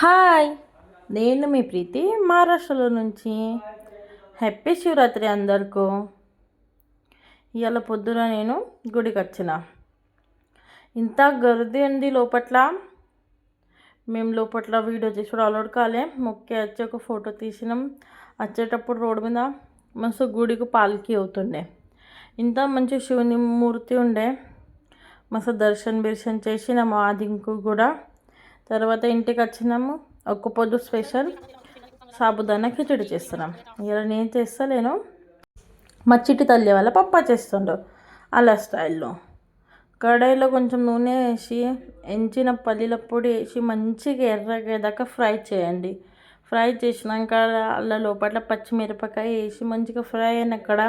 Hi, నేను మీ ప్రీతి మహారాష్ట్రలో నుంచి. హ్యాపీ శివరాత్రి అందరికీ. ఇవాళ పొద్దున నేను గుడికి వచ్చిన. ఇంత గర్ది ఉంది లోపట్ల. మేము లోపట్ల వీడియో చేసి అలౌడ్ కాలే. మొక్కి వచ్చి ఒక ఫోటో తీసినాం. వచ్చేటప్పుడు రోడ్డు మీద మస్తు గుడికి పాల్కి అవుతుండే. ఇంత మంచి శివుని మూర్తి ఉండే. మస్తు దర్శనం చేసినాము ఆదింకు కూడా. తర్వాత ఇంటికి వచ్చినాము. ఒక్క పొద్దు స్పెషల్ సాబుదానా కిచడి చేస్తున్నాం. ఇలా నేను చేస్తలేను, మా చిట్టి తల్లి వాళ్ళ పప్ప చేస్తుండ్రు అలా స్టైల్లో. కడాయిలో కొంచెం నూనె వేసి ఎంచిన పల్లీల పొడి వేసి మంచిగా ఎర్రగేదాకా ఫ్రై చేయండి. ఫ్రై చేసినాక అలా లోపల పచ్చిమిరపకాయ వేసి మంచిగా ఫ్రై అయినాక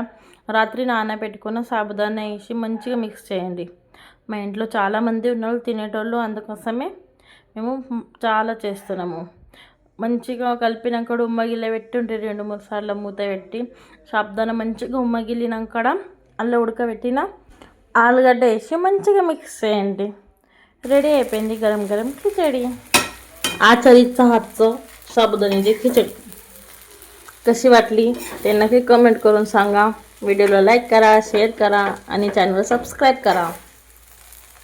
రాత్రి నానబెట్టుకున్న సాబుదానా వేసి మంచిగా మిక్స్ చేయండి. మా ఇంట్లో చాలామంది ఉన్నారు తినేటోళ్ళు, అందుకోసమే మేము చాలా చేస్తున్నాము. మంచిగా కలిపినాక ఉమ్మగిల్ల పెట్టుంటే 2-3 సార్లు మూత పెట్టి సాబుదానా మంచిగా ఉమ్మగిలినాక అలా ఉడకబెట్టిన ఆలుగడ్డ వేసి మంచిగా मिक्स చేయండి. रेडी అయిపోయింది गरम गरम खिचडी. आचारीचा हातचं साबुदाण्याची खिचडी कशी वाटली ते नक्की कमेंट करून सांगा. व्हिडिओला लाईक करा, शेअर करा आणि चॅनल सबस्क्राईब करा.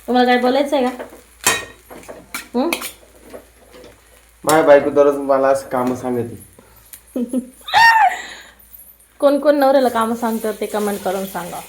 तुम्हाला काय बोलायचं आहे का? माझ्या बायको दररोज मला असं काम सांगते. कोण कोण नवऱ्याला काम सांगतात ते कमेंट करून सांगा.